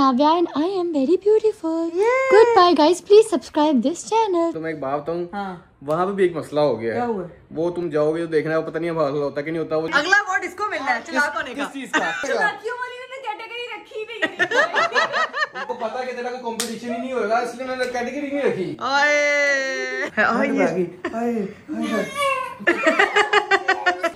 Anavya and I am very beautiful. Goodbye guys, please subscribe this channel. तो मैं एक बात बताऊं, वहाँ पे भी एक मसला हो गया है। क्या हुआ? वो तुम जाओगे तो देखना है, पता नहीं मसला होता कि नहीं होता। वो अगला अवार्ड इसको मिलना है, चलाक होने का। किस चीज का? चलाकियों वाली ने कैटेगरी रखी भी नहीं। उनको पता है कि तेरा कोई कंपटीशन ही नहीं होगा, इसलिए उन्होंने कैटेगरी नहीं रखी।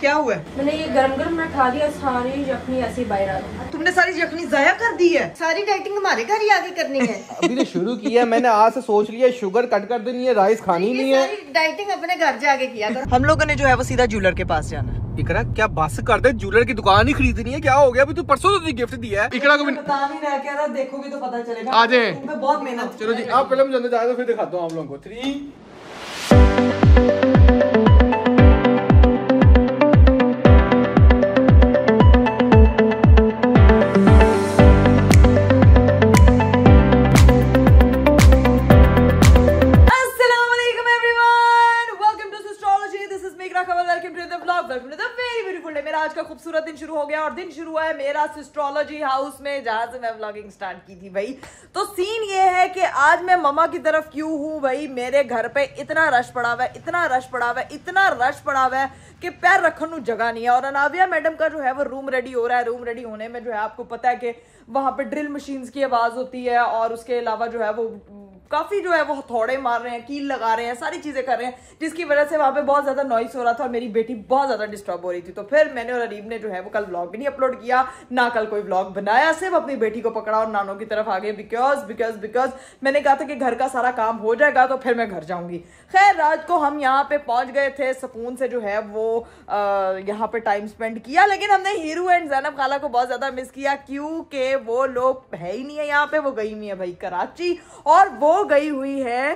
क्या हुआ? मैंने ये गरम मैं खा लिया, सारी यखनी ऐसी बाहर आ गई। तुमने सारी यखनी जाया कर दी है। सारी डाइटिंग हमारे घर ही आगे करनी है। अभी तो शुरू किया, मैंने आज से सोच लिया शुगर कट कर देनी है, राइस खानी नहीं है। सारी डाइटिंग अपने घर जाके किया करो। हम लोगों ने जो है वो सीधा ज्वेलर के पास जाना है। इकरा क्या बस कर दे, ज्वेलर की दुकान ही खरीदनी है। क्या हो गया? अभी तू परसों तो गिफ्ट दिया है। इकरा को बता नहीं रहा, कह रहा देखोगे तो पता चलेगा। आ जाए, बहुत मेहनत। चलो जी, आप फिल्म जानते जाए तो फिर दिखाता हूँ आप लोगों को। 3 मेरा आज का खूबसूरत दिन शुरू हो गया और दिन शुरू हुआ है मेरा एस्ट्रोलॉजी हाउस में, जहां से मैं व्लॉगिंग स्टार्ट की थी भाई। तो सीन ये है कि आज मैं मम्मा की तरफ क्यों हूँ भाई, मेरे घर पे इतना रश पड़ा हुआ है, इतना रश पड़ा हुआ है, इतना रश पड़ा हुआ है कि पैर रखने को जगह नहीं है। और अनाविया मैडम का जो है वो रूम रेडी हो रहा है। रूम रेडी होने में जो है आपको पता है कि वहां पे ड्रिल मशीन्स की आवाज होती है और उसके अलावा जो है वो काफी जो है वो हथौड़े मार रहे हैं, कील लगा रहे हैं, सारी चीजें कर रहे हैं, जिसकी वजह से वहां पे बहुत ज्यादा नॉइस हो रहा था और मेरी बेटी बहुत ज्यादा डिस्टर्ब हो रही थी। तो फिर मैंने और अरीब ने जो है वो कल व्लॉग भी नहीं अपलोड किया, ना कल कोई व्लॉग बनाया, सिर्फ अपनी बेटी को पकड़ा और नानों की तरफ आ गए। बिकॉज मैंने कहा था कि घर का सारा काम हो जाएगा तो फिर मैं घर जाऊंगी। खैर रात को हम यहाँ पे पहुंच गए थे, सुकून से जो है वो यहाँ पे टाइम स्पेंड किया, लेकिन हमने हीरू एंड ज़ैनब खाला को बहुत ज्यादा मिस किया क्योंकि वो लोग है ही नहीं है यहाँ पे। वो गई हुई है भाई कराची और वो गई हुई है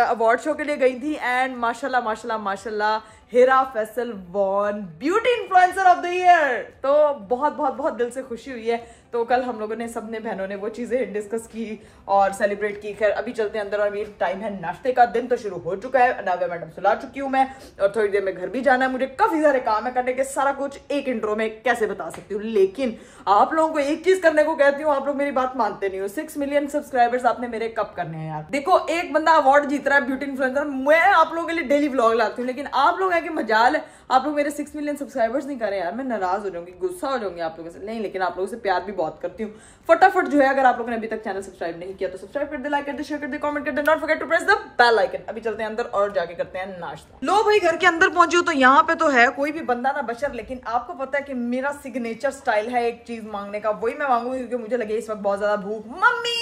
अवार्ड शो के लिए गई थी। एंड माशाल्लाह Hira Faisal won beauty influencer of the year. तो बहुत दिल से खुशी हुई है। तो कल हम लोगों ने सबने बहनों ने वो चीजें डिस्कस की और सेलिब्रेट की। खैर अभी चलते हैं अंदर और अभी टाइम है नाश्ते का, दिन तो शुरू हो चुका है। अनाविया मैडम सुला चुकी हूँ मैं और थोड़ी देर में घर भी जाना है। मुझे काफी सारे काम है करने के, सारा कुछ एक इंट्रो में कैसे बता सकती हूँ। लेकिन आप लोगों को एक चीज करने को कहती हूँ, आप लोग मेरी बात मानते नहीं हो। 6 मिलियन सब्सक्राइबर्स आपने मेरे कब करने हैं यार। देखो एक बंदा अवार्ड जीत रहा है ब्यूटी इन्फ्लुएंसर, मैं आप लोगों के लिए डेली व्लॉग लाती हूँ, लेकिन आप लोग हैं कि मजाल है आप लोग मेरे 6 मिलियन सब्सक्राइबर्स नहीं कर रहे यार। मैं नाराज हो जाऊंगी, गुस्सा हो जाऊंगी आप लोगों से। नहीं, लेकिन आप लोगों से प्यार भी बहुत करती हूँ। फटाफट जो है अगर आप लोगों ने अभी तक चैनल सब्सक्राइब नहीं किया तो सब्सक्राइब कर दे, लाइक कर दे, शेयर कर दे, कमेंट कर दे, not forget to press the bell icon. अभी चलते हैं अंदर और जाके करते हैं नाश्ता। लो भाई घर के अंदर पहुंची हो तो यहाँ पे तो है कोई भी बंदा ना बशर, लेकिन आपको पता है कि मेरा सिग्नेचर स्टाइल है एक चीज मांगने का, वही मैं मांगूंगी क्योंकि मुझे लगे इस वक्त बहुत ज्यादा भूख। मम्मी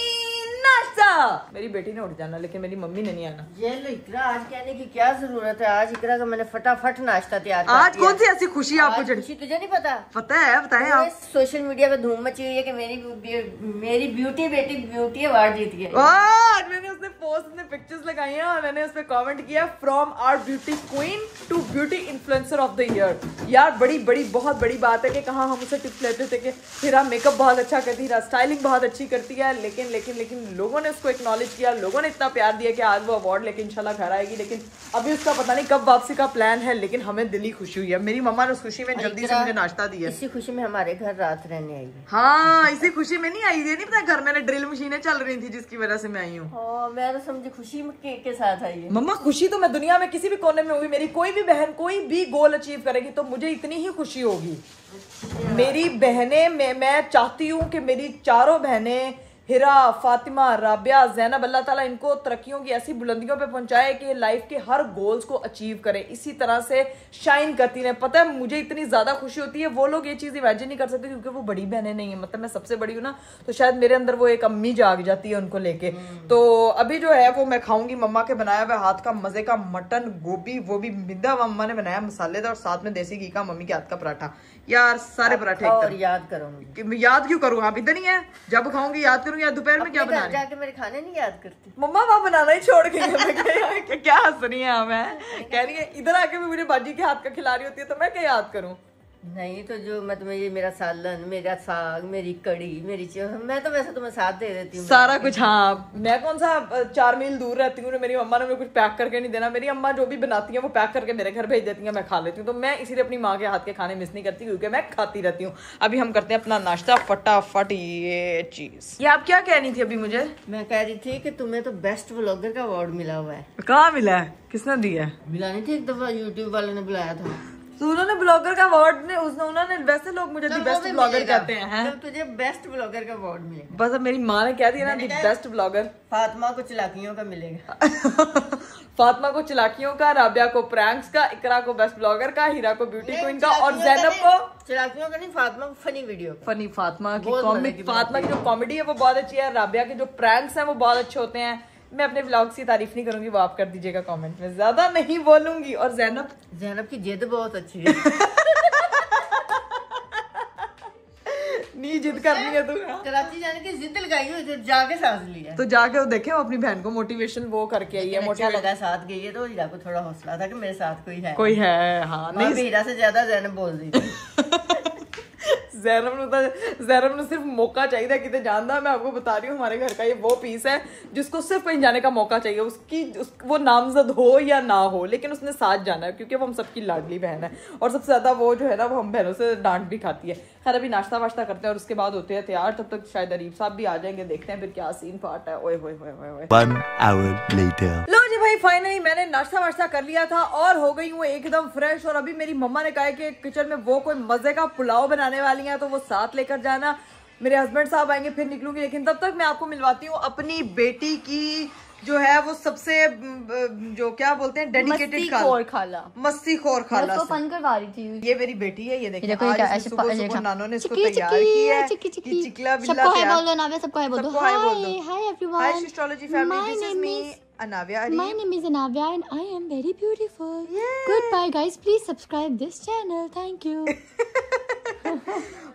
नाश्ता। मेरी बेटी ने उठ जाना लेकिन मेरी मम्मी ने नहीं आना। ये लो इकरा, आज कहने की क्या जरूरत है, आज इकरा का मैंने फटाफट नाश्ता तैयार कर आज कौन सी ऐसी खुशी है आपको? खुशी तुझे नहीं पता? पता है, बताएं आप। सोशल मीडिया पे धूम मची हुई है कि मेरी ब्यूटी बेटी ब्यूटी अवार्ड जीत गई। आज मैंने उसने पोस्ट में पिक्चर्स लगाई हैं और मैंने उस पर कमेंट किया from our beauty queen to beauty influencer of the year. यार बहुत बड़ी बात है कि कहाँ हम उसे टिप्स लेते थे कि हीरा मेकअप बहुत अच्छा करती है, स्टाइलिंग बहुत अच्छी करती है, लेकिन लोगों ने उसको एक्नॉलेज किया, लोगों ने इतना प्यार दिया कि आज वो अवार्ड लेके इंशाल्लाह घर आएगी। लेकिन अभी उसका पता नहीं कब वापसी का प्लान है, लेकिन हमें दिली खुशी हुई है। मेरी मम्मा ने उस खुशी में जल्दी से मुझे नाश्ता दिया। इसी खुशी में हमारे घर रात रहने आई है। हाँ, इसी खुशी में नहीं आई थी, नहीं पता घर मेरे ड्रिल मशीनें चल रही थी जिसकी वजह से मैं आई हूँ। मैं तो समझी खुशी के साथ आई है। मम्मा खुशी तो मैं दुनिया में किसी भी कोने में होगी, मेरी कोई भी बहन कोई भी गोल अचीव करेगी तो मुझे इतनी ही खुशी होगी। मेरी बहनें, मैं चाहती हूँ कि मेरी चारों बहनें हिरा, फातिमा, राबिया, ज़ैनब, अल्लाह ताला इनको तरक्कियों की ऐसी बुलंदियों पे पहुंचाए कि लाइफ के हर गोल्स को अचीव करें, इसी तरह से शाइन करती रहे। पता है मुझे इतनी ज्यादा खुशी होती है, वो लोग ये चीज इमेजिन नहीं कर सकते क्योंकि वो बड़ी बहनें नहीं है, मतलब मैं सबसे बड़ी हूँ ना, तो शायद मेरे अंदर वो एक अम्मी जाग जाती है उनको लेके। तो अभी जो है वो मैं खाऊंगी मम्मा के बनाया हुआ हाथ का मजे का मटन गोभी, वो भी मिद्दा मम्मा ने बनाया मसालेदार, और साथ में देसी घी का मम्मी के हाथ का पराठा। यार सारे पराठे और याद करूंगी। याद क्यों करूँ? आप इधर नहीं है, जब खाऊंगी याद करूंगी। या दोपहर में क्या बना रही? जाके मेरे खाने नहीं याद करती मम्मा, वहाँ बनाना ही छोड़ के क्या हंस रही है? मैं कह रही है इधर आके भी मुझे बाजी के हाथ का खिला रही होती है तो मैं क्या याद करूं? नहीं तो जो मैं तुम्हें ये मेरा सालन, मेरा साग, मेरी कड़ी, मेरी मैं तो वैसे तुम्हें साथ दे देती हूँ सारा कुछ। हाँ, मैं कौन सा 4 मील दूर रहती हूँ, मेरी अम्मा ने मुझे कुछ पैक करके नहीं देना। मेरी अम्मा जो भी बनाती है वो पैक करके मेरे घर भेज देती है, मैं खा लेती हूँ। तो मैं इसीलिए अपनी माँ के हाथ के खाने मिस नहीं करती, क्योंकि मैं खाती रहती हूँ। अभी हम करते हैं अपना नाश्ता फटाफट। ये चीज, ये आप क्या कहनी थी अभी मुझे? मैं कह रही थी कि तुम्हें तो बेस्ट व्लॉगर का अवार्ड मिला हुआ है। कहाँ मिला है? किसने दिया है? मिला नहीं थी, एक दफा यूट्यूब वाले ने बुलाया था। तो उन्होंने ब्लॉगर का अवार्ड ने उन्होंने वैसे लोग मुझे दी बेस्ट ब्लॉगर कहते हैं। तो तुझे बेस्ट ब्लॉगर का अवार्ड मिलेगा। बस अब मेरी माँ ने कह दिया ना, दी बेस्ट ब्लॉगर। फातिमा को चलाकियों का मिलेगा। फातिमा को चलाकियों का, राबिया को प्रैंक्स का, इकरा को बेस्ट ब्लॉगर का, हीरा को ब्यूटी क्वीन का और जैनब को चलाकियों का नहीं, फातिमा को फनी वीडियो। फनी फातिमा की कॉमिक, फातिमा की जो कॉमेडी है वो बहुत अच्छी है। राबिया के जो प्रैंक्स हैं वो बहुत अच्छे होते हैं। मैं अपने व्लॉग्स की तारीफ नहीं करूंगी, वो आप कर दीजिएगा कमेंट में, ज्यादा नहीं बोलूंगी। और जैनब की जिद बहुत अच्छी है। नहीं जिद करनी है तो कराची जाने की जिद लगाई हुई, तो जाके सांस लिया। तो जाके वो देखे, वो अपनी बहन को मोटिवेशन वो करके आई है। अच्छा लगा, साथ गई है तो हीरा को थोड़ा हौसला था कि मेरे साथ कोई है। हाँ, नहीं हीरा से ज्यादा जैनब बोल रही थी। ज़ैनब ने सिर्फ मौका चाहिए कितने जानदा। मैं आपको बता रही हूँ, हमारे घर का ये वो पीस है जिसको सिर्फ कहीं जाने का मौका चाहिए। वो नामजद हो या ना हो, लेकिन उसने साथ जाना है, क्योंकि वो हम सबकी लाडली बहन है। और सबसे ज्यादा वो जो है ना, वो हम बहनों से डांट भी खाती है। खैर अभी नाश्ता वाश्ता करते हैं और उसके बाद होते हैं तैयार। तब तक शायद अरीब साहब भी आ जाएंगे, देखते हैं फिर क्या सीन पार्ट है। ओए होए होए होए। 1 hour later. लो जी भाई, फाइनली मैंने नाश्ता वाश्ता कर लिया था और हो गई हूँ एकदम फ्रेश। और अभी मेरी मम्मा ने कहा है कि किचन में वो कोई मजे का पुलाव बनाने वाली है, तो वो साथ लेकर जाना। मेरे हस्बैंड साहब आएंगे फिर निकलूंगी, लेकिन तब तक मैं आपको मिलवाती हूँ अपनी बेटी की जो है वो सबसे जो क्या बोलते हैं डेडिकेटेड खाला, मस्तीखोर खाला। उसको फन करवा रही थी। ये मेरी बेटी है, ये देखिए आज ऐसे सुबह नानो ने इसको तैयार किया है। चिकला बिल्ला सबको हाय बोलो ना, सबको हाय बोलो। Hi everyone, hi astrology family, this is me Anavya. My name is Anavya and I am very beautiful. Goodbye guys, please subscribe this channel. Thank you.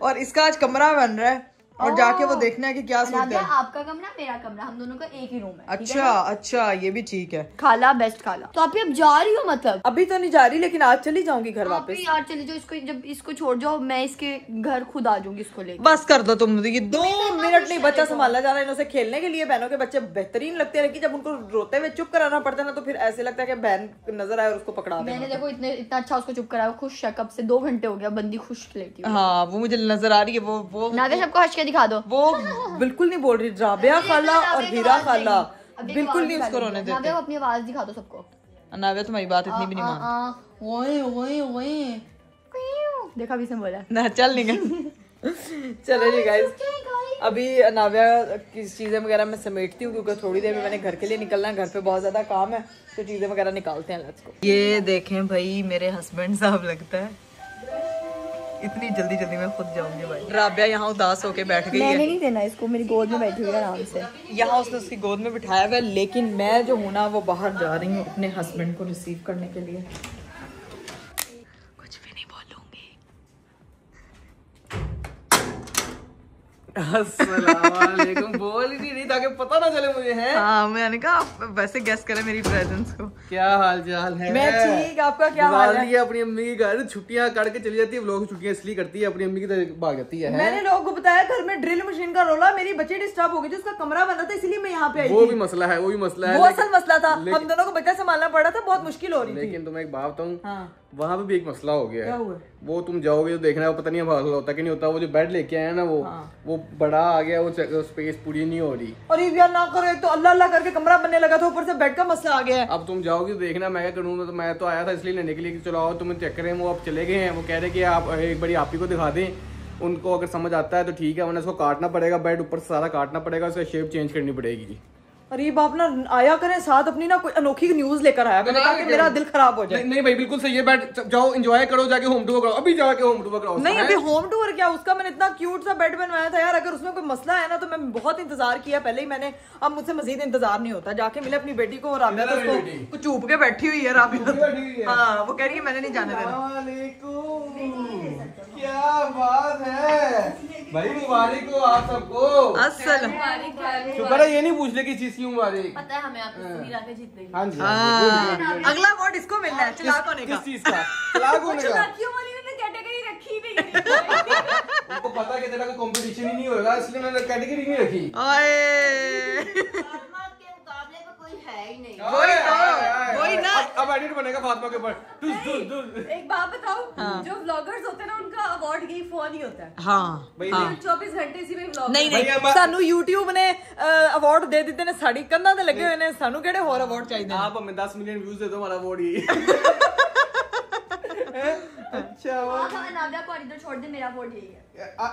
और इसका आज कमरा बन रहा है और जाके वो देखना है कि क्या सूट है। आपका कमरा मेरा कमरा, हम दोनों का एक ही रूम है। अच्छा ये भी ठीक है। खाला बेस्ट खाला। तो आप अब जा रही हो? मतलब अभी तो नहीं जा रही, लेकिन आज चली जाऊंगी घर वापस। यार चली जाओ, इसको जब इसको छोड़ जाओ मैं इसके घर खुद आ जाऊंगी इसको लेकर। बस कर दो तुम, ये 2 मिनट नहीं बच्चा संभाला जा रहा है। इनसे खेलने के लिए बहनों के बच्चे बेहतरीन लगते हैं, लेकिन जब उनको रोते हुए चुप कराना पड़ता है ना, तो फिर ऐसे लगता है कि बहन नजर आए और उसको पकड़ा दे। मैंने देखो इतना अच्छा उसको चुप कराया, खुश है कब से, 2 घंटे हो गया, बंदी खुश लेती है। हाँ वो मुझे नजर आ रही है। वो नावे सबको हंस के दिखा दो। वो बिल्कुल नहीं बोल रही। राबिया खाला और हीरा खाला बिल्कुल नहीं उसको रोने देते। नाविया अपनी आवाज दिखा दो सबको। नाविया तुम्हारी बात इतनी भी नहीं मानती। ओए ओए ओए, देखा भी से बोला ना, चल नहीं गए। चलो जी गाइस, अभी नाविया की चीजें वगैरह मैं समेटती हूँ, क्योंकि थोड़ी देर में मैंने घर के लिए निकलना है। घर पे बहुत ज्यादा काम है, तो चीजें वगैरह निकालते हैं। Let's go. ये देखें भाई, मेरे हस्बैंड साहब लगता है इतनी जल्दी मैं खुद जाऊंगी भाई। राबिया यहाँ उदास होके बैठ गई है। मैंने नहीं देना इसको, मेरी गोद में बैठी हुई है आराम से। यहाँ उसने उसकी गोद में बिठाया हुआ है, लेकिन मैं जो हूँ ना वो बाहर जा रही हूँ अपने हस्बैंड को रिसीव करने के लिए। कुछ भी नहीं बोलूंगी। अस्सलामुअलैकुम। बोल ही नहीं ताकि पता ना चले मुझे है। हाँ मैंने कहा आप वैसे गेस करें मेरी प्रेजेंस को। क्या हाल चाल है? मैं ठीक, आपका क्या हाल है? अपनी अम्मी के घर छुट्टियां काट के चली जाती है, लोग छुट्टियां इसलिए करती है, अपनी अम्मी की तरफ भाग जाती है। मैंने लोगों को बताया घर में ड्रिल मशीन का रोला, मेरी बच्ची डिस्टर्ब हो गई थी, उसका कमरा बना था, इसलिए मैं यहाँ पे आई थी। वो भी मसला है, वो असल मसला था। हम दोनों को बच्चा संभालना पड़ा था, बहुत मुश्किल हो रही थी। लेकिन तुम्हें एक बात बताऊं, वहाँ पे भी एक मसला हो गया है। वो तुम जाओगे तो देखना है, वो पता नहीं होता कि नहीं होता। वो जो बेड लेके आया ना, वो बड़ा आ गया, वो स्पेस पूरी नहीं हो रही। और यार ना करो, एक तो अल्लाह अल्लाह करके कमरा बनने लगा था, ऊपर से बेड का मसला आ गया है। अब तुम जाओगे तो देखना मैं क्या करूँगा। तो मैं तो आया था इसलिए लेने के लिए कि चलो आओ तुम्हें चेक करें। वो अब चले गए हैं। वो कह रहे कि आप एक बारी आप ही को दिखा दें, उनको अगर समझ आता है तो ठीक है, वरना इसको काटना पड़ेगा, बेड ऊपर से सारा काटना पड़ेगा, उसका शेप चेंज करनी पड़ेगी। अरे बाप ना आया करें साथ अपनी ना कोई अनोखी न्यूज लेकर आया करें ताकि मेरा दिल खराब हो जाए। नहीं भाई बिल्कुल सही है, बैठ जाओ एंजॉय करो, जाके होम टूर करो। अभी जाके होम टूर करो। नहीं अभी होम टूर क्या, उसका मैंने इतना क्यूट सा बेड बनवाया था यार। अगर उसमें कोई मसला है ना तो मैं बहुत इंतजार किया पहले ही मैंने, अब मुझसे मजीद इंतजार नहीं होता। जाके मिले अपनी बेटी को। राबिया तो उसको चुप के बैठी हुई है। राबिया हाँ वो कह रही है मैंने नहीं जाने देना। क्या बात है भाई, मुबारक हो आप सबको। अस्सलाम शुक्र है, ये नहीं पूछ ले किस चीज की मुबारक। पता है हमें, आप जीत गई। हाँ जी, अगला अवार्ड इसको मिलना है, चलाक होने का। किस चीज का? चलाक होने का। कैटेगरी रखी नहीं। उनको पता कि तेरा कोई कंपटीशन ही नहीं होगा, इसलिए मैंने कैटेगरी नहीं रखी। फातिमा के मुकाबले में कोई है ही नहीं। वही ना। अब एडिट बनेगा फातिमा के ऊपर। एक बात बताओ, जो व्लॉगर्स होते हैं ना उनका अवार्ड यही फोन ही होता है। हाँ, 24 घंटे इसी में व्लॉग। नहीं सानू YouTube ने अवार्ड दे दिते ने, साड़ी कंधा ते लगे हुए ने, सानू केड़े होर अवार्ड चाहिए? आप हमें 10 मिलियन व्यूज दे दो, हमारा अवार्ड ही। अच्छा नागा को इधर छोड़ दे, मेरा वोट यही है।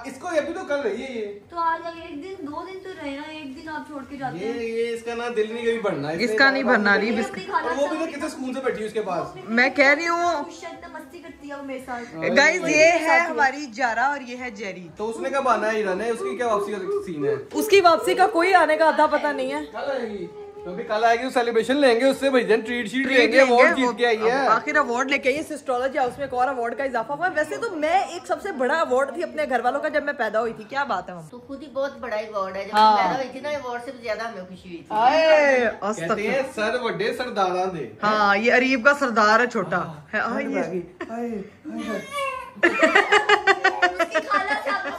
इसको अभी तो कर रही है ये, तो आज एक दिन 2 दिन तो रहे ना, एक दिन आप छोड़ के जाते हैं। ये इसका ना दिल नहीं कभी भरना, इसका नहीं भरना रही। और वो भी तो कितने सुकून से बैठी है उसके पास। मैं कह रही हूँ मस्ती करती है वो मेरे साथ। गाइस, ये है हमारी जारा और ये है जेरी। तो उसने कब आना है ईरान है, उसकी क्या वापसी का सीन है? उसकी वापसी का कोई आने का अता पता नहीं है। कल आएगी, क्योंकि कल आएगी तो सेलिब्रेशन लेंगे उससे, भैजन ट्रीट शीट लेंगे, अवार्ड जीत के आई है। आखिर अवार्ड लेके आई है। एस्ट्रोलॉजी हाउस में एक और अवार्ड का इजाफा हुआ है। वैसे तो मैं एक सबसे बड़ा अवार्ड थी अपने घर वालों का जब मैं पैदा हुई थी। क्या बात है तो खुद ही बहुत बड़ा अवार्ड है। जब मैं पैदा हुई थी ना, अवार्ड से ज्यादा हमें खुशी हुई थी। कहते हैं सर वड्डे सरदारा दे। हाँ, ये अरीब का सरदार है, छोटा है। उसकी खाला से आपको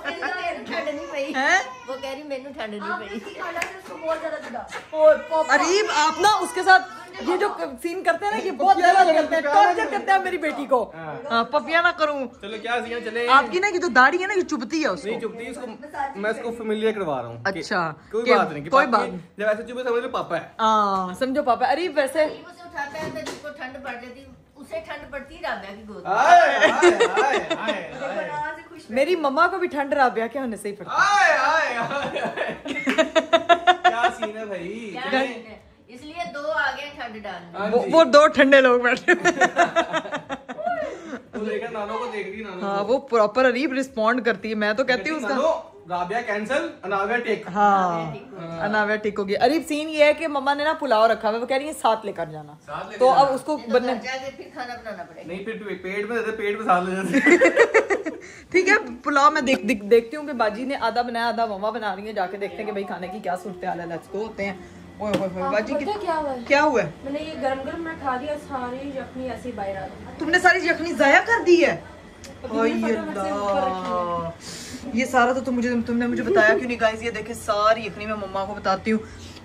ठंड नहीं पई हैं? वो कह रही मैंने ठंड नहीं पई। उसकी खाला से उसको बहुत ज्यादा जुड़ा। अरीब, आप ना उसके साथ ये जो सीन करते हैं ना, ये बहुत गलत करते हैं, टॉर्चर करते हैं मेरी बेटी को। हाँ, पपिया ना करूं। चलो क्या सीन चले। आपकी ना ये जो दाढ़ी है ना, ये चुभती है उसको। नहीं चुपती, इसको मैं इसको फेमिलियर करवा रहा हूँ। अच्छा, कोई बात नहीं, कोई बात। जब ऐसे चुपे समझ लो पापा है। हाँ, समझो पापा। अरीब वैसे उसे उठाता है तो जिसको ठंड पड़ जाती, उसे ठंड पड़ती राबिया की गोद में। आए आए आए आए मेरी मम्मा को भी ठंड राबिया के होने से ही पड़ती आए आए आए। क्या सीन है भाई? क्या है? इसलिए 2 आ गए ठंड डालने। है। वो 2 ठंडे लोग बैठे। वो देखा, नानो को देख रही, नानो हाँ, वो प्रॉपर अरीब रिस्पॉन्ड करती है। मैं तो कहती हूँ उसका। नानो, राबिया कैंसल, अनाविया टेक। हाँ, अनाविया ठीक होगी। अरीब सीन ये है कि मम्मा ने ना पुलाव रखा हुआ है, वो कह रही है साथ लेकर जाना। तो अब उसको बनने जाके फिर खाना बनाना पड़ेगा। नहीं, फिर पेट में देते, पेट में साथ ले जाते। ठीक है, पुलाव मैं देखती हूँ कि बाजी ने आधा बनाया, आधा मम्मा बना रही है। जाके देखते हैं कि भाई खाने की क्या सूरत हाल है। लेट्स गो होते हैं। ओए होए होए, बाजी क्या हुआ है? क्या हुआ है? मैंने ये गरम गरम मैं खा लिया, सारी यखनी ऐसे ही बाहर आ गई। तुमने सारी यखनी जाया कर दी है? ये सारा तो तुमने मुझे बताया क्यों नहीं? गाइस, ये देखे सारी यखनी मैं मम्मा को बताती हूँ।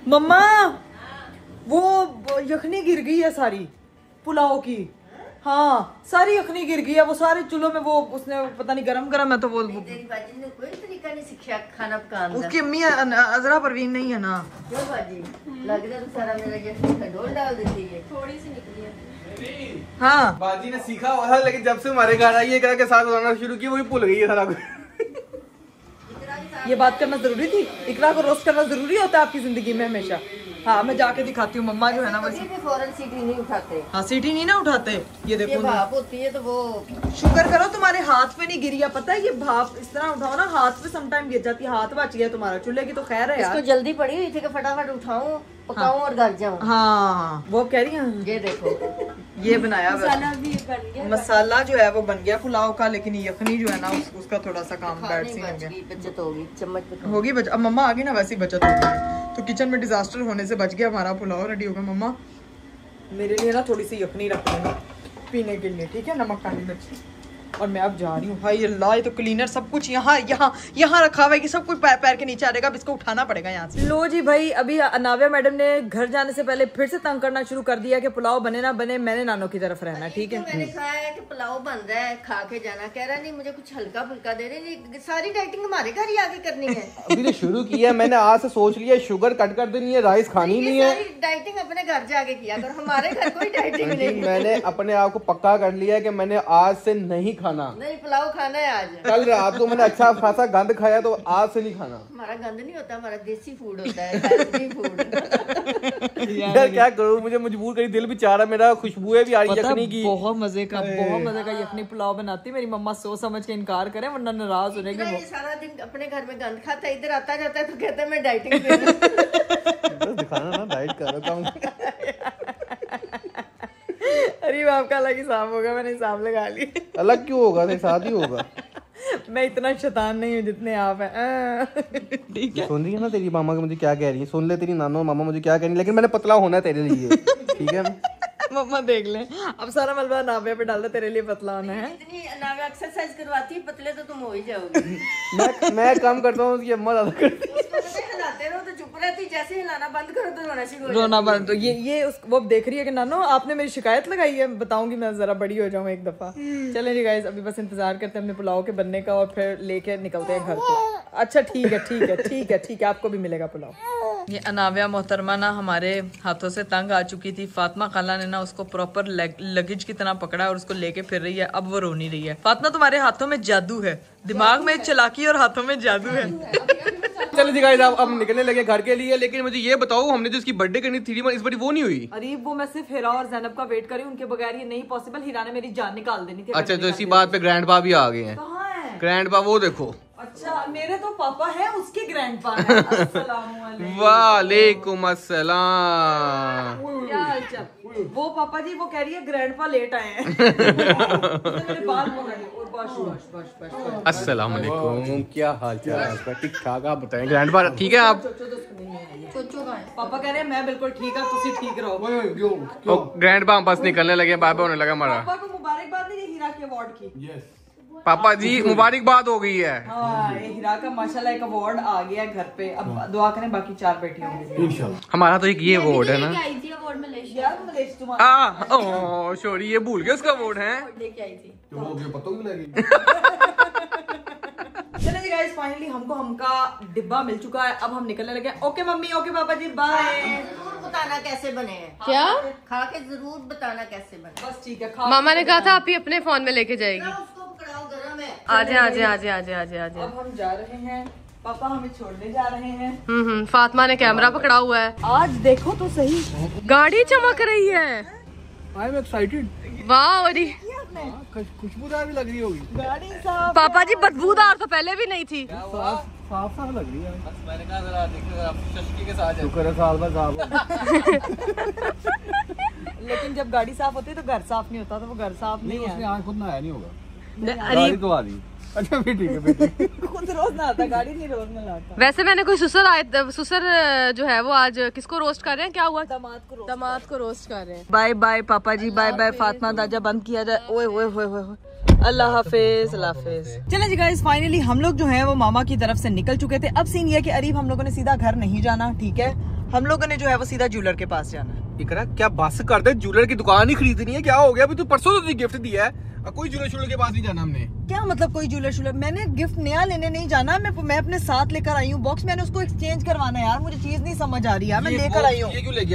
मम्मा, वो यखनी गिर गई है सारी पुलाव की। हाँ, सारी यखनी गिर गई है। वो सारे चूल्हों में वो उसने पता नहीं गरम है तो वो तेरी बाजी ने कोई तरीका नहीं सीखा खाना पकाने का। उसकी अम्मी अजरा परवीन नहीं है ना। क्यों बाजी? लग रहा है सारा मेरा जैसे खडोल डाल देती है। थोड़ी सी निकली है। हाँ, बाजी ने सीखा हुआ था, लेकिन जब से हमारे घर आई है के साथ बनाना शुरू किया, वो भी भूल गई है सारा कुछ। ये बात करना जरूरी थी। इकरा को रोस्ट करना जरूरी होता है आपकी जिंदगी में हमेशा। हाँ, मैं जाके दिखाती हूँ। मम्मा जो है ना, कभी भी फौरन सीटी नहीं उठाते। हाँ, सीटी नहीं ना उठाते। ये देखो ये ना, भाप होती है तो वो शुक्र करो तुम्हारे हाथ पे नहीं गिरी है। पता है, ये भाप इस तरह उठाओ ना, हाथ पे समटाइम गिर जाती है। हाथ बच गया तुम्हारा। चूल्हे की तो खैर है इसको यार। जल्दी पड़ी हुई थी कि फटाफट उठाऊं, पकाऊं और घर जाऊं। हाँ, वो कह रही है। ये देखो, ये बनाया मसाला भी बन गया। मसाला जो है वो बन गया पुलाव का, लेकिन यखनी जो है ना उसका थोड़ा सा काम बैड खाने सी हो बच गया। गई, बचत होगी, चम्मच पे होगी बच। अब मम्मा आ गई ना, वैसी बचत होगी। तो किचन में डिजास्टर होने से बच गया। हमारा पुलाव रेडी होगा। मम्मा मेरे लिए ना थोड़ी सी यखनी रख लेना पीने के लिए, ठीक है? नमक काली मिर्च। और मैं अब जा रही हूँ। भाई अल्लाह, ये तो क्लीनर सब कुछ यहाँ रखा हुआ है कि सब कुछ पैर के नीचे आ जाएगा। अब इसको उठाना पड़ेगा यहाँ से। लो जी भाई, अभी अनाविया मैडम ने घर जाने से पहले फिर से तंग करना शुरू कर दिया कि पुलाव बने ना बने, मैंने नानो की तरफ रहना। ठीक है, मैंने कहा है कि पुलाव बन रहा है, खा के जाना। कह रहा नहीं, मुझे कुछ हल्का फुल्का दे रहे। नहीं, सारी डाइटिंग हमारे घर ही आके करनी है। अभी तो शुरू किया, मैंने आज से सोच लिया शुगर कट कर देनी है, राइस खानी नहीं है। सारी डाइटिंग अपने घर जाके किया कर, हमारे घर कोई डाइटिंग नहीं है। मैंने अपने आप को पक्का कर लिया कि मैंने आज से नहीं खाना। नहीं, पुलाव खाना है आज। कल रात को मैंने अच्छा खासा गंद खाया, तो आज से नहीं खाना। हमारा गंद नहीं होता, हमारा देसी फूड होता है, हेल्दी फूड। यार क्या करूं, मुझे मजबूर करी, दिल भी चाह रहा मेरा, खुशबुएं भी आ रही यखनी की। बहुत मजे का यखनी पुलाव बनाती। मेरी मम्मा सोच समझ के इनकार करे, वरना नाराज हो जाएगी। ये सारा दिन अपने घर में गंद खाता है, इधर आता जाता है तो कहता है मैं डाइटिंग कर रहा हूं। दिखाना ना, डाइट कर रहा हूं। अरे आपका अलग हिसाब होगा, मैंने हिसाब लगा ली। अलग क्यों होगा, साथ ही होगा। मैं इतना शैतान नहीं हूँ जितने आप हैं। ठीक है, सुन रही है ना तेरी मामा मुझे क्या कह रही है? सुन ले तेरी नानो मामा मुझे क्या कह रही है, लेकिन मैंने पतला होना है तेरे लिए, ठीक है? मम्मा देख ले, अब सारा मलबा नाव्या पे डाल दे, तेरे लिए पतला होना है। इतनी नाव्या एक्सरसाइज करवाती है, पतले तो तुम हो ही जाओगे। मैं कम करता हूँ, उसकी अम्मा ज्यादा करती है। हिलाते रहो तो चुप रहती, जैसे हिलाना बंद करो तो रोना शुरू हो रोना बंद। तो ये वो देख रही है कि नानो आपने मेरी शिकायत लगाई है, बताऊंगी मैं जरा बड़ी हो जाऊं एक दफा। चलें जी गाइस, अभी बस इंतजार करते हैं अपने पुलाव के बनने का और फिर लेके निकलते हैं घर को। अच्छा ठीक है, आपको भी मिलेगा पुलाव। ये अनाव्या मोहतरमा ना हमारे हाथों से तंग आ चुकी थी। फातिमा खाला ने ना उसको प्रॉपर लगेज की तरह पकड़ा और उसको लेके फिर रही है। अब वो रो नहीं रही है। फातिमा तुम्हारे हाथों में जादू है, दिमाग में चालाकी और हाथों में जादू है। चलो जी गाइस, अब निकलने लगे घर के लिए। लेकिन मुझे ये बताओ, हमने जो इसकी बर्थडे करनी थी इस बार वो नहीं हुई। अरे वो मैं सिर्फ हिरा और जैनब का वेट करी, उनके बगैर ये नहीं पॉसिबल। हिरा ने मेरी जान निकाल देनी थी। अच्छा, तो इसी बात पे ग्रैंड पा भी आ गए हैं। कहाँ है ग्रैंड पा? वो देखो। अच्छा, मेरे तो पापा है, उसके ग्रैंडपा है। अस्सलामुअलैकुम। वालेकुम अस्सलाम। क्या हालचाल? वो पापा जी वो कह रही है ग्रैंडपा लेट आए हैं। मेरे बाल और बस। अस्सलाम वालेकुम, क्या हालचाल है आपका? ठीक ठाक, आप बताएं। ग्रैंड पा ठीक है आप? पापा कह रहे हैं मैं बिल्कुल ठीक है, तुसी ठीक रहो। ग्रैंड पा बस निकलने लगे, बाय होने लगा हमारा। पापा को मुबारकबाद नहीं हीरा के अवार्ड की। पापा जी मुबारकबाद हो गई है। हाँ, ये हीरा का माशाल्लाह एक अवार्ड आ गया है घर पे। अब दुआ करें बाकी 4 बेटी होंगी इंशाल्लाह। हमारा तो एक ये अवार्ड है ना। अवार्ड मलेशिया सॉरी, ये भूल गए उसका अवार्ड है। लेके आई थी। चलिए जी गाइस, फाइनली हमका डिब्बा मिल चुका है। अब हम निकलने लगे। ओके मम्मी, ओके पापा जी, बाय। जरूर बताना कैसे बने हैं। क्या? खा के जरूर बताना कैसे बने। बस ठीक है। मामा ने कहा था आप ही अपने फोन में लेके जाएगी। उसको पकड़ाओ, गरम है। आजे। अब हम जा रहे हैं, पापा हमें छोड़ने जा रहे हैं। फातिमा ने कैमरा पकड़ा हुआ है। आज देखो तो सही, गाड़ी चमक रही है। I am excited. वाह, और खुशबूदार भी लग रही होगी। गाड़ी साफ। पापा जी बदबूदार तो पहले भी नहीं थी। साफ लग रही है। मैंने कहा जरा देखिए शशकी के साथ शुक्र है साल भर साफ। लेकिन जब गाड़ी साफ होती है तो घर साफ नहीं होता, तो वो घर साफ नहीं है। यहाँ खुद नहाया नहीं होगा। अरे तो आ रही। अच्छा फिर ठीक है। खुद रोज ना आता, गाड़ी नहीं रोज ना लाता। वैसे मैंने कोई ससुर जो है वो आज किसको रोस्ट कर रहे हैं? क्या हुआ? दामाद को रोस्ट कर रहे हैं। बाय बाय पापा जी, बाय बाय। फातिमा दाजा बंद किया जाए। ओए ओए ओए ओए, अल्लाह हाफिज, अल्लाह हाफिज। चले जी गाइस, फाइनली हम लोग जो है वो मामा की तरफ से निकल चुके थे। अब सीन ये है कि अरीब हम लोगों ने सीधा घर नहीं जाना, ठीक है? हम लोगों ने जो है वो सीधा ज्वेलर के पास जाना है। इकरा क्या बस कर दे, ज्वेलर की दुकान ही खरीदनी है। क्या हो गया? अभी तू परसों तो तुझे गिफ्ट दिया है, कोई ज्वेलर के पास नहीं जाना हमने। क्या मतलब कोई ज्वेलर? मैंने गिफ्ट नया लेने नहीं जाना, मैं अपने साथ लेकर आई हूँ बॉक्स। मैंने उसको एक्सचेंज करवाना है यार, मुझे चीज नहीं समझ आ रही है। मैं लेकर आई हूँ। ये क्यों ले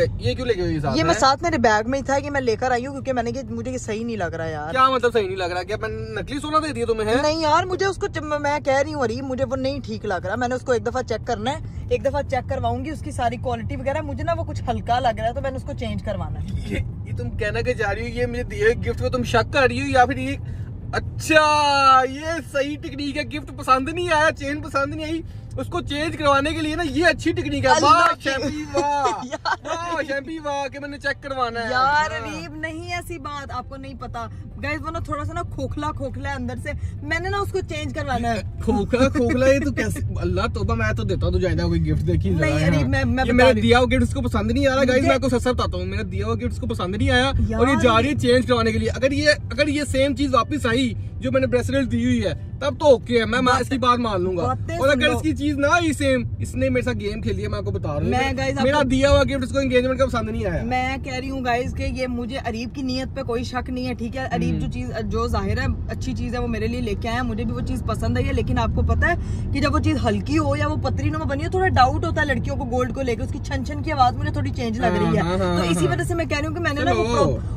गया? ये मैं साथ मेरे बैग में ही था कि मैं लेकर आई हूँ, क्योंकि मैंने कि मुझे सही नहीं लग रहा यार। क्या मतलब सही नहीं लग रहा? क्या मैंने नकली सोना दे दिया तुम्हें? नहीं यार, मुझे उसको मैं कह रही हूँ अरीब, मुझे वो नहीं ठीक लग रहा। मैंने उसको एक दफा चेक करना है, एक दफा चेक करवाऊंगी उसकी सारी क्वालिटी वगैरह। मुझे ना वो कुछ हल्का लग रहा है, तो मैंने उसको चेंज करवाना है। ये तुम कहना के जा रही हो ये मुझे दिए गिफ्ट में तुम शक कर रही हो, या फिर ये अच्छा ये सही टेक्निक है? गिफ्ट पसंद नहीं आया, चेन पसंद नहीं आई, उसको चेंज करवाने के लिए ना ये अच्छी टेक्निक है। वाह शैम्पी, वाह शैम्पी, वाह कि मैंने चेक करवाना है यार। अरीब नहीं ऐसी बात, आपको नहीं पता गाइस, वो ना थोड़ा सा ना खोखला है अंदर से। मैंने ना उसको चेंज करवाना है। खोखला ये तो कैसे? अल्लाह तोबा, मैं तो देता हूँ तुझे कोई गिफ्ट। देखी नहीं अरीब, मैं मेरा दिया हुआ गिफ्ट उसको पसंद नहीं आ रहा। गाइस मैं आपको सच बताता हूँ, मेरा दिया हुआ गिफ्ट उसको पसंद नहीं आया और ये जा रही है चेंज करवाने के लिए। अगर ये सेम चीज वापस आई जो मैंने ब्रेसलेट दी हुई है, तब तो ओके है, मैं इसकी बात मान लूंगा। और अगर इसकी चीज ना आई सेम, इसने मेरे साथ गेम खेली है, मैं आपको बता रहा हूँ। मेरा दिया हुआ गिफ्ट उसको एंगेजमेंट का पसंद नहीं आया। मैं कह रही हूँ गाइस कि ये मुझे अरीब की नीयत पे कोई शक नहीं है, ठीक है? अरीब जो जाहिर है अच्छी चीज है वो मेरे लिए लेके आया, मुझे भी वो चीज पसंद आई है। लेकिन आपको पता है कि जब वो चीज हल्की हो या वो पतरीनुमा बनी हो, थोड़ा डाउट होता है लड़कियों को गोल्ड को लेकर। उसकी छन की आवाज मुझे थोड़ी चेंज लग रही है, तो इसी वजह से मैं कह रही हूँ कि मैंने ना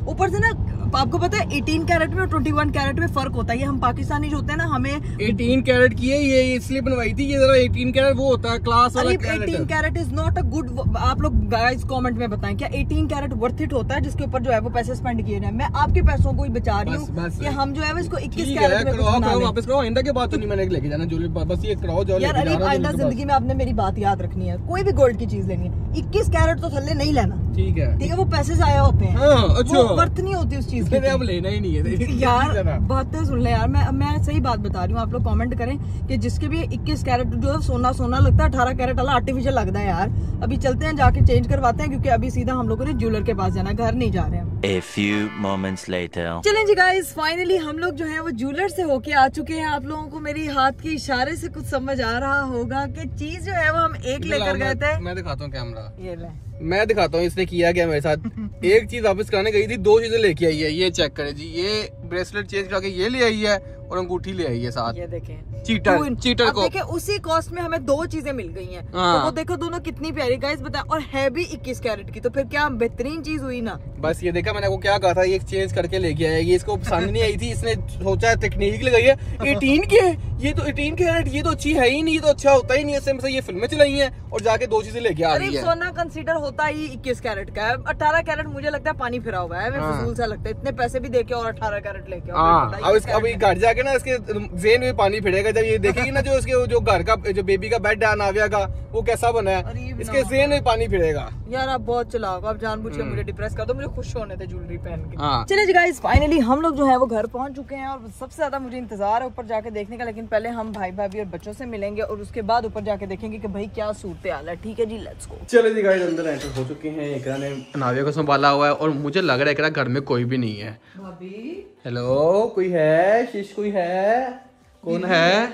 ऊपर से ना, आपको पता है 18 कैरेट में और 21 कैरेट में फर्क होता है। ये हम पाकिस्तानी जो होते हैं ना, हमें 18 कैरेट की है ये इसलिए बनवाई थी। ये जरा 18 कैरेट वो होता है क्लास वाला। 18 carat is not a good. आप लोग गाइस कमेंट में बताएं, क्या 18 कैरेट वर्थ इट होता है जिसके ऊपर जो है वो पैसे स्पेंड किए जाए? मैं आपके पैसों को ही बचा रही हूँ कि हम जो है वो इसको 21 कैरेट में वापस करो। आइंदा के बाद तो नहीं मैंने लेके जाना ज्वेलरी, बस ये कराओ जो यार। अरीब आइंदा जिंदगी में आपने मेरी बात याद रखनी है, कोई भी गोल्ड की चीज लेनी है 21 कैरेट तो थल्ले नहीं लेना। ठीक है वो पैसे जाया होते हैं। हाँ, अच्छा। वो वर्थ नहीं होती उस चीज की। अब लेना ही नहीं है यार बातें सुन ले यार, मैं सही बात बता रही हूँ। आप लोग कमेंट करें कि जिसके भी 21 कैरेट जो है सोना लगता है, 18 कैरेट वाला आर्टिफिशियल लगता है यार। अभी चलते हैं, जाके चेंज करवाते हैं, क्योंकि अभी सीधा हम लोगों ने ज्वेलर के पास जाना, घर नहीं जा रहे हैं। A few moments later. चलें जी गाइस, फाइनली हम लोग जो है वो ज्वेलर से होके आ चुके हैं। आप लोगों को मेरी हाथ के इशारे से कुछ समझ आ रहा होगा कि चीज जो है वो हम एक लेकर गए थे। मैं दिखाता हूँ कैमरा, ये ले, मैं दिखाता हूँ इसने किया क्या मेरे साथ। एक चीज वापस कराने गई थी, 2 चीजें लेके आई है। ये चेक करें जी, ये ब्रेसलेट चेंज करा के ये ले आई है और अंगूठी ले आई है साथ। ये देखें, चीटर को देखें, उसी कॉस्ट में हमें 2 चीजें मिल गई हैं। तो वो देखो दोनों कितनी प्यारी गाइस, बताएं, और है भी 21 कैरेट की, तो फिर क्या बेहतरीन चीज हुई ना। बस ये देखा, मैंने आपको क्या कहा था, ये चेंज करके लेके आया। ये इसको पसंद नहीं आई थी, इसने सोचा टेक्निक लगाई है 18 के, ये तो 18 कैरेट, ये तो अच्छी है ही नहीं, ये तो अच्छा होता ही नहीं है। इससे ये फिल्में चलाई हैं और जाके 2 चीजें लेके आ रही है। सोना कंसीडर होता ही 21 कैरेट का है, 18 कैरेट मुझे लगता है पानी फिरा हुआ है, फजूल सा लगता है। इतने पैसे भी देके और 18 कैरेट लेके अभी घर जाके ना इसके जेन में पानी फिरेगा जब ये देखेगी ना, जो इसके जो घर का जो बेबी का बेड है नाविया का, वो कैसा बना है, इसके जेन में पानी फिरेगा। यार आप बहुत चलाओ, आप जानबूझ के मुझे डिप्रेस कर दो, मुझे खुश होने थे ज्वेलरी पहन के। चलिए गाइस, फाइनली हम लोग जो है वो घर पहुंच चुके हैं और सबसे ज्यादा मुझे इंतजार है ऊपर जाके देखने का। लेकिन पहले हम भाई भाभी और बच्चों से मिलेंगे और उसके बाद ऊपर जाके देखेंगे कि भाई क्या सूरत हाल है। ठीक है जी, लेट्स गो। चलो जी गाइस, अंदर एंटर हो चुके हैं। एकरा ने नाविया को संभाला हुआ है और मुझे लग रहा है एकरा घर में कोई भी नहीं है। भाभी, हेलो, कोई है? शीश कोई है? कौन है?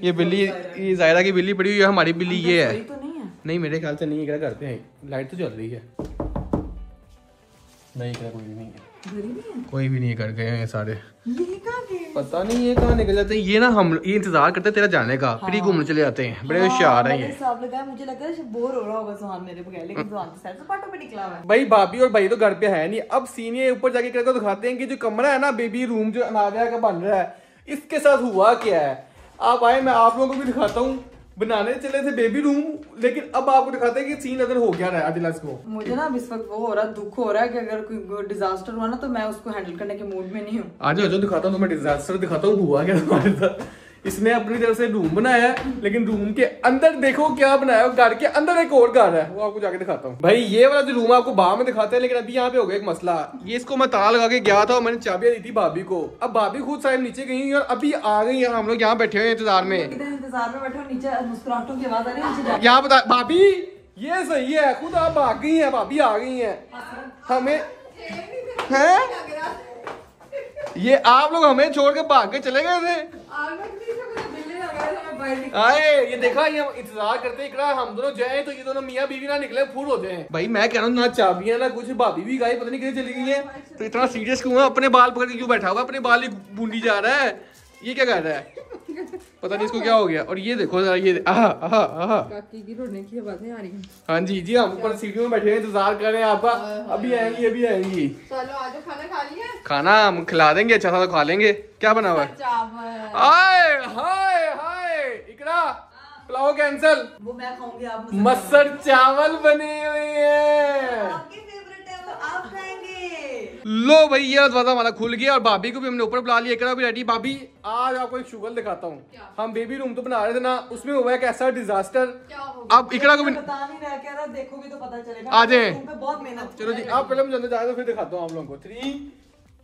ये बिल्ली, ये जायरा की बिल्ली पड़ी हुई है, हमारी बिल्ली ये है। तो नहीं है? नहीं, मेरे ख्याल से नहीं है, घर पे है। लाइट तो चल रही है। नहीं, कोई भी नहीं है, कोई भी नहीं है, घर गए हैं सारे। पता नहीं ये कहाँ निकल जाते हैं। ये ना हम ये इंतजार करते हैं तेरा जाने का, फिर ही घूमने चले जाते हैं। बड़े होशियार हैं ये। मुझे लगा बोर हो रहा होगा सुहान मेरे बगैर, लेकिन सुहान तो सैर सपाटों पे निकला हुआ है। भाई भाभी और भाई तो घर पे है नहीं। अब सीनियर ऊपर जाके करके दिखाते हैं कि जो कमरा है ना, बेबी रूम जो अनाविया का बन रहा है, इसके साथ हुआ क्या है। आप आए, मैं आप लोगों को भी दिखाता हूँ। बनाने चले थे बेबी रूम, लेकिन अब आपको दिखाते हैं कि सीन अगर हो गया है दिलास को। मुझे ना इस वक्त वो हो रहा, दुख हो रहा है कि अगर कोई डिजास्टर हुआ ना तो मैं उसको हैंडल करने के मूड में नहीं हूँ। आज जो दिखाता हूँ तो मैं डिजास्टर दिखाता हूँ हुआ क्या तुम्हारे साथ। इसने अपनी तरफ से रूम बनाया है, लेकिन रूम के अंदर देखो क्या बनाया है। घर के अंदर एक और घर है, वो आपको जाके दिखाता हूँ। भाई ये वाला जो रूम आपको बाहर में दिखाते हैं, लेकिन अभी यहाँ पे हो गया एक मसला। ये इसको मैं ताला लगा के गया था और मैंने चाबियां दी थी भाभी को। अब भाभी खुद साहब नीचे गई और अभी आ गई है। हम लोग यहाँ बैठे हुए इंतजार में बैठे हो, नीचे मुस्कुराहटों की आवाज आ रही है नीचे। यहाँ बता भाभी, ये सही है, खुद आप आ गई है, भाभी आ गई है। हमें है ये आप लोग हमें छोड़ के भाग के चले गए थे। आए, ये देखा, ये इंतजार करते इकरा हम दोनों जाए तो ये दोनों मियाँ बीवी ना निकले, फूल हो जाए। भाई मैं कह रहा हूँ ना चाबियां ना कुछ, भाभी भी गई, पता नहीं किधर चली गई है। तो इतना सीरियस क्यों है? अपने बाल पकड़ के क्यों बैठा हुआ? अपने बाल ही बूंदी जा रहा है। ये क्या कर रहा है? पता नहीं इसको क्या हो गया। और ये देखो जरा, ये काकी की रोने की आवाजें आ रही हैं। हाँ जी जी, हम ऊपर सीढ़ियों में बैठे हैं, इंतजार कर रहे हैं आपका। अभी आएंगी, अभी आएंगी। चलो आज खाना खा लिया। खाना हम खिला देंगे, अच्छा सा खा लेंगे। क्या बना हुआ है? हाय हाय हाय, इकरा पुलाव कैंसल। वो मैं खाऊंगी, आप मसर चावल बने हुए हैं। आपकी फेवरेट है, वो आप खाएंगे। लो भाई, ये दरवाजा हमारा खुल गया और भाभी को भी हमने ऊपर बुला लिया। इकरा भी रेडी। भाभी आज आपको एक शुगल दिखाता हूँ। हम बेबी रूम तो बना रहे थे ना, उसमें हुआ है कैसा डिजास्टर। अब इकरा को भी बता नहीं रहा, कह रहा देखोगे तो पता चलेगा। आ जाए, बहुत मेहनत। चलो जी, आप पहले मुझे जाए तो फिर दिखाता हूँ आप लोगों को। 3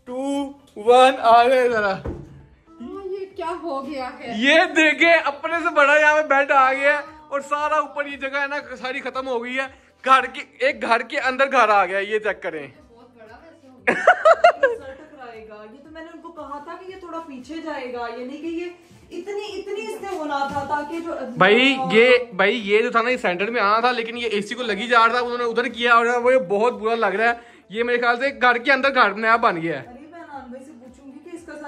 2 1 आ गए जरा। ये क्या हो गया है? ये देखे, अपने से बड़ा यहाँ पे बेड आ गया है और सारा ऊपर ये जगह है ना सारी खत्म हो गई है। घर के एक घर के अंदर घर आ गया। ये चेक करें। ये तो मैंने उनको कहा था कि ये थोड़ा पीछे जाएगा, ये नहीं कि ये इतनी इससे होना था ताकि जो भाई ये जो था ना, ये सेंटर में आना था, लेकिन ये एसी को लगी जा रहा था, उन्होंने उधर किया और वो ये बहुत बुरा लग रहा है। ये मेरे ख्याल से घर के अंदर घर नया बन गया है।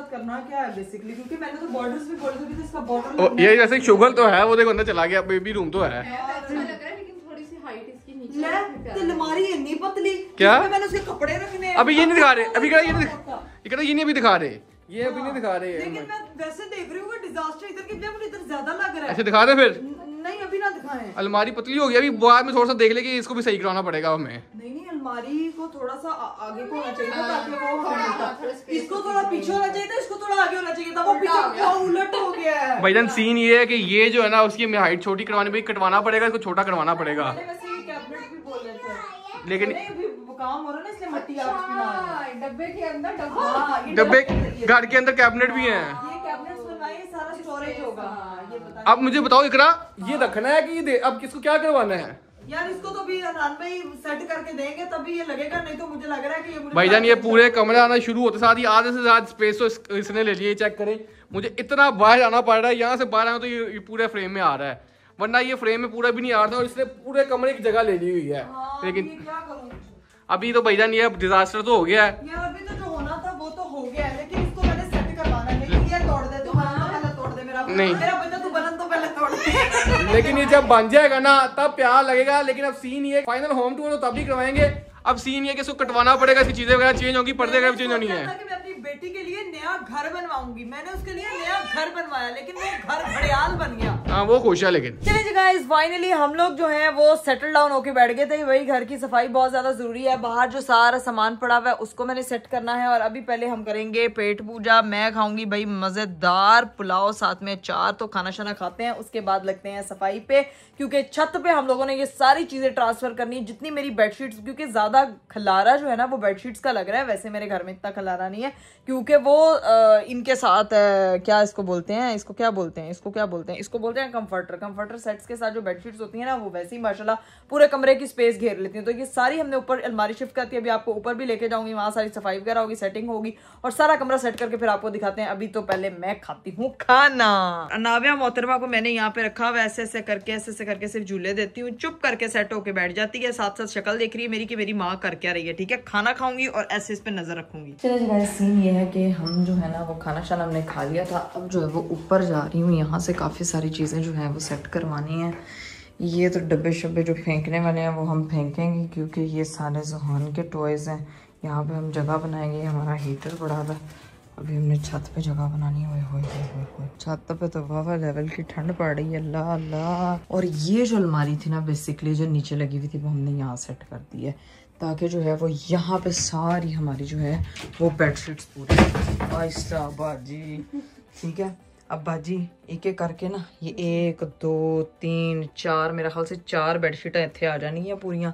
करना क्या है बेसिकली, क्योंकि मैंने तो बॉर्डर्स भी बोले थे कि इसका बॉर्डर ये जैसे शुगल तो है, वो देखो अंदर चला गया। बेबी रूम तो है। अच्छा लग रहा है, लेकिन थोड़ी सी हाइट इसकी नीचे। अलमारी इतनी पतली, क्या मैंने उसके कपड़े रखने हैं। अभी ये नहीं दिखा रहे, अभी ये नहीं अभी दिखा रहे, ये अभी नहीं दिखा रहे। लेकिन मैं वैसे देख रही हूँ डिजास्टर इधर की मुझे इधर ज्यादा लग रहा है। ऐसे दिखा दे फिर। नहीं अभी ना दिखाएं। अलमारी पतली हो गई, अभी बाद में थोड़ा सा देख ले कि इसको भी सही कराना पड़ेगा हमें। नहीं अलमारी को थोड़ा सा आगे को होना चाहिए था ताकि वो इसको थोड़ा पीछे होना चाहिए था, इसको थोड़ा आगे होना चाहिए था। वो पीछे उलट हो गया है। भाईजान सीन ये है कि ये जो है ना, उसकी हाइट छोटी करवानी, भाई कटवाना पड़ेगा, इसको छोटा करवाना पड़ेगा। लेकिन काम हो रहा है ना इसलिए मट्टी आप डब्बे के अंदर डब्बे घर के अंदर कैबिनेट भी हैं। ये कैबिनेट्स बनवाए, सारा स्टोरेज होगा। ये बता अब मुझे बताओ इकरा, ये रखना है कि ये अब किसको क्या करवाना है यार? इसको तो भी अनहान में ही सेट करके देंगे तभी ये लगेगा, नहीं तो मुझे लग रहा है कि ये मुझे भाईजान ये पूरे कमरे आना शुरू होते साथ ही आधे से ज्यादा स्पेस तो इसने ले लिया। चेक करें, मुझे इतना बाहर आना पड़ रहा है, यहाँ से बाहर आना तो ये पूरे फ्रेम में आ रहा है, वरना ये फ्रेम में पूरा भी नहीं आ रहा था और इसने पूरे कमरे की जगह ले ली हुई है। लेकिन क्या करूं अभी तो भाईजान ये डिजास्टर तो हो गया है यार। अभी तो जो होना था वो तो हो गया है, लेकिन इसको मैंने सेट करवाना है। लेकिन ये तोड़ दे, तू बनन तो पहले तोड़ दे मेरा। नहीं। मेरा बच्चा तू बनन तो पहले तोड़ दे। लेकिन ये जब बन जाएगा ना तब प्यार लगेगा। लेकिन अब सीन ये फाइनल होम टूर तो तभी करवाएंगे। अब सीन ये कि इसको कटवाना पड़ेगा, इसकी चीजें वगैरह चेंज होंगी, पर्दे वगैरह चेंज होनी है। मैं अपनी बेटी के लिए नया घर बनवाऊंगी, मैंने उसके लिए नया घर बनवाया, लेकिन वो घर घड़ियाल बन गया। हाँ वो खुश है। लेकिन चलिए जी गाइस, फाइनली हम लोग जो है वो सेटल डाउन होके बैठ गए थे। वही घर की सफाई बहुत ज्यादा जरूरी है, बाहर जो सारा सामान पड़ा हुआ है उसको मैंने सेट करना है। और अभी पहले हम करेंगे पेट पूजा। मैं खाऊंगी भाई मजेदार पुलाव, साथ में अचार, तो खाना शाना खाते हैं, उसके बाद लगते हैं सफाई पे, क्योंकि छत पे हम लोगों ने ये सारी चीजें ट्रांसफर करनी है, जितनी मेरी बेडशीट्स, क्योंकि ज्यादा खलारा जो है ना वो बेडशीट्स का लग रहा है। वैसे मेरे घर में इतना खलारा नहीं है, क्योंकि वो इनके साथ क्या इसको बोलते हैं, इसको क्या बोलते हैं, इसको क्या बोलते हैं, इसको बोलते हैं कंफर्टर। कंफर्टर सेट्स के साथ जो बेडशीट्स होती है ना वो वैसे ही माशाल्लाह पूरे कमरे की स्पेस घेर लेती हैं। तो ये सारी हमने ऊपर अलमारी शिफ्ट करती है। अभी आपको ऊपर भी लेके जाऊंगी, वहां सारी सफाई वगैरह होगी, सेटिंग होगी और सारा कमरा सेट करके फिर आपको दिखाते हैं। अभी तो पहले मैं खाती हूँ खाना। नाविया मोहतरमा को मैंने यहाँ पे रखा हुआ, ऐसे ऐसे करके सिर्फ झूले देती हूँ, चुप करके सेट होके बैठ जाती है, साथ साथ शक्ल देख रही है मेरी कि मेरी माँ कर क्या रही है। ठीक है, खाना खाऊंगी और ऐसे इस पे नजर रखूंगी। चलिए जी गाइस, सीन ये है कि हम जो है ना वो खाना शाना हमने खा लिया था। अब जो है वो ऊपर जा रही हूँ, यहाँ से काफ़ी सारी चीज़ें जो है वो सेट करवानी है। ये तो डब्बे शब्बे जो फेंकने वाले हैं वो हम फेंकेंगे, क्योंकि ये सारे जुहान के टॉयज़ हैं। यहाँ पे हम जगह बनाएंगे, हमारा हीटर पड़ा हुआ है। अभी हमने छत पे जगह बनानी है। छत पे तो वाह लेवल की ठंड पड़ रही है, अल्लाह अल्लाह। और ये जो अलमारी थी ना बेसिकली जो नीचे लगी हुई थी वो हमने यहाँ सेट कर दी है, ताकि जो है वो यहाँ पे सारी हमारी जो है वो बेडशीट्स पूरी आहिस्ता बाजी। ठीक है, अब बाजी एक एक करके ना ये 1 2 3 4 मेरा ख्याल से 4 बेडशीट इतने आ जानी है पूरियां।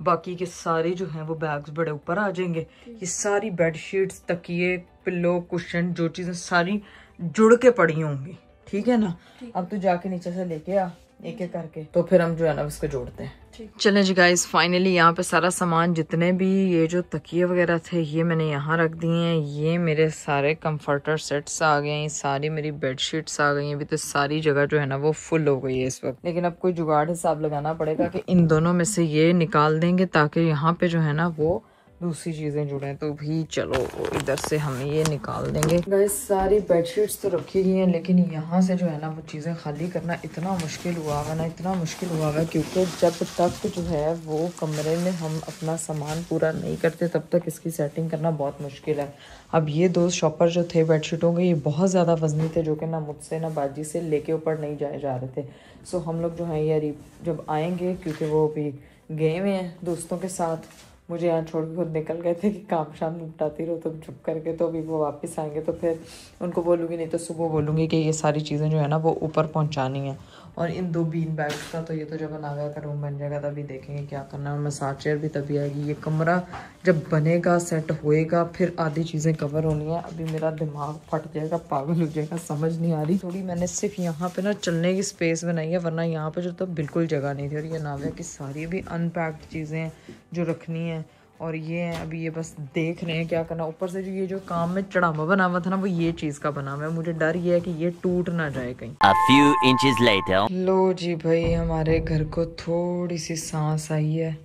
बाकी के सारे जो हैं वो बैग्स बड़े ऊपर आ जाएंगे। ये सारी बेडशीट्स, तकिए, पिल्लो, कुशन, जो चीज़ें सारी जुड़ के पड़ी होंगी। ठीक है ना, अब तू जाके नीचे से लेके आ एक एक करके, तो फिर हम जो है ना उसको जोड़ते हैं। चलें जी गाइस, फाइनली यहाँ पे सारा सामान, जितने भी ये जो तकिए वगैरह थे ये मैंने यहाँ रख दिए हैं। ये मेरे सारे कंफर्टर सेट्स आ गए हैं, सारी मेरी बेडशीट्स आ गई हैं। अभी तो सारी जगह जो है ना वो फुल हो गई है इस वक्त, लेकिन अब कोई जुगाड़ हिसाब लगाना पड़ेगा कि इन दोनों में से ये निकाल देंगे ताकि यहाँ पे जो है ना वो दूसरी चीजें जुड़े। तो भी चलो इधर से हम ये निकाल देंगे। गाइस सारी बेडशीट्स तो रखी गई हैं, लेकिन यहाँ से जो है ना वो चीज़ें खाली करना इतना मुश्किल हुआ है ना, इतना मुश्किल हुआ है, क्योंकि जब तक जो है वो कमरे में हम अपना सामान पूरा नहीं करते तब तक इसकी सेटिंग करना बहुत मुश्किल है। अब ये 2 शॉपर जो थे बेडशीटों के, ये बहुत ज़्यादा वजनी थे, जो कि ना मुझसे ना बाजी से लेके ऊपर नहीं जाए जा रहे थे। सो हम लोग जो है ये जब आएंगे, क्योंकि वो भी गए हुए हैं दोस्तों के साथ, मुझे यहाँ छोड़ के खुद निकल गए थे कि काम शाम निपटाती रहो तुम चुप करके। तो अभी वो वापस आएंगे तो फिर उनको बोलूँगी, नहीं तो सुबह बोलूँगी कि ये सारी चीज़ें जो है ना वो ऊपर पहुँचानी है। और इन 2 बीन बैग्स का तो ये तो जब नाविया का रूम बन जाएगा तभी देखेंगे क्या करना है। और मसाज चेयर भी तभी आएगी। ये कमरा जब बनेगा, सेट होएगा, फिर आधी चीज़ें कवर होनी है। अभी मेरा दिमाग फट जाएगा, पागल हो जाएगा, समझ नहीं आ रही। थोड़ी मैंने सिर्फ यहाँ पे ना चलने की स्पेस बनाई है, वरना यहाँ पे जो तो बिल्कुल जगह नहीं थी। और ये नाविया की सारी भी अनपैक्ड चीज़ें हैं जो रखनी है। और ये है अभी ये बस देख रहे हैं क्या करना। ऊपर से जो ये जो काम में चढ़ावा बना हुआ था ना वो ये चीज़ का बना हुआ है। मुझे डर ये है कि ये टूट ना जाए कहीं। A few inches later. लो जी भाई, हमारे घर को थोड़ी सी सांस आई है।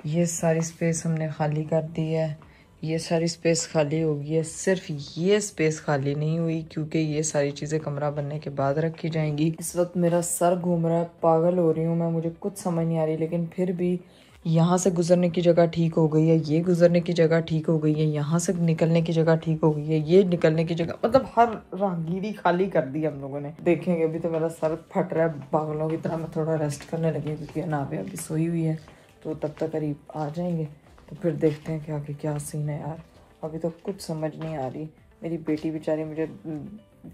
ये सारी स्पेस हमने खाली कर दी है, ये सारी स्पेस खाली हो गई है। सिर्फ ये स्पेस खाली नहीं हुई, क्योंकि ये सारी चीज़ें कमरा बनने के बाद रखी जाएंगी। इस वक्त मेरा सर घूम रहा है, पागल हो रही हूँ मैं, मुझे कुछ समझ नहीं आ रही। लेकिन फिर भी यहाँ से गुजरने की जगह ठीक हो गई है, ये गुजरने की जगह ठीक हो गई है, यहाँ से निकलने की जगह ठीक हो गई है, ये निकलने की जगह, मतलब हर राहगीरी खाली कर दी हम लोगों ने। देखेंगे, अभी तो मेरा सर फट रहा है पागलों की तरह। मैं थोड़ा रेस्ट करने लगी क्योंकि नाविया अभी सोई हुई है, तो तब तक करीब आ जाएंगे। तो फिर देखते हैं कि आगे क्या सीन है यार। अभी तो कुछ समझ नहीं आ रही। मेरी बेटी बेचारी मुझे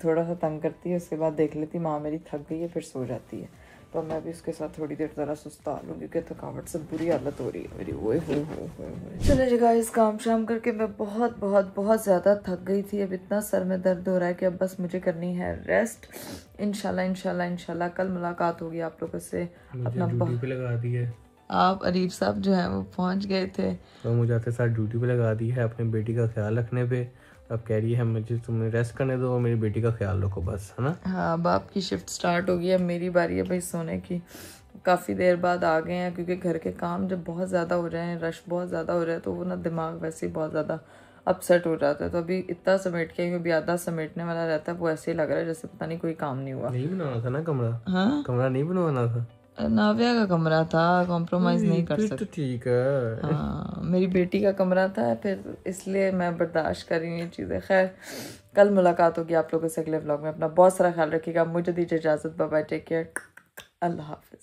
थोड़ा सा तंग करती है, उसके बाद देख लेती माँ मेरी थक गई है, फिर सो जाती है। तो मैं भी उसके साथ थोड़ी देर ज़रा सुस्ता लूँ क्योंकि थकावट से बुरी हालत हो रही है मेरी। ओए होए। चलो जी गाइस, काम शाम करके मैं बहुत बहुत बहुत ज़्यादा थक गई थी। अब इतना सर में दर्द हो रहा है कि अब बस मुझे करनी है रेस्ट। इंशाल्लाह कल मुलाकात होगी आप लोगों से। अपना ड्यूटी पे लगा दी है। आप अरीफ साहब जो हैं वो पहुंच गए थे तो मुझे आते साथ ड्यूटी पे लगा दी है अपनी बेटी का ख्याल रखने पे। अब कह रही है मुझे तुम्हें रेस्ट करने दो और मेरी बेटी का ख्याल रखो बस, है ना। हाँ, अब आपकी शिफ्ट स्टार्ट होगी। अब मेरी बारी है भाई सोने की। काफ़ी देर बाद आ गए हैं क्योंकि घर के काम जब बहुत ज़्यादा हो रहे हैं, रश बहुत ज़्यादा हो रहा है, तो वो ना दिमाग वैसे ही बहुत ज़्यादा अपसेट हो जाता है। तो अभी इतना समेट के अभी आधा समेटने वाला रहता है, वो ऐसे ही लग रहा है जैसे पता नहीं कोई काम नहीं हुआ। नहीं बनाना था ना कमरा। हाँ, कमरा नहीं बनवाना था। नाविया का कमरा था, कॉम्प्रोमाइज़ नहीं कर फिर सकते। तो ठीक है। हाँ, मेरी बेटी का कमरा था, फिर इसलिए मैं बर्दाश्त कर रही हूँ ये चीज़ें। खैर, कल मुलाकात होगी आप लोगों से अगले व्लॉग में। अपना बहुत सारा ख्याल रखिएगा। मुझे दीजिए इजाज़त। बाय बाय, टेक केयर, अल्लाह हाफिज़।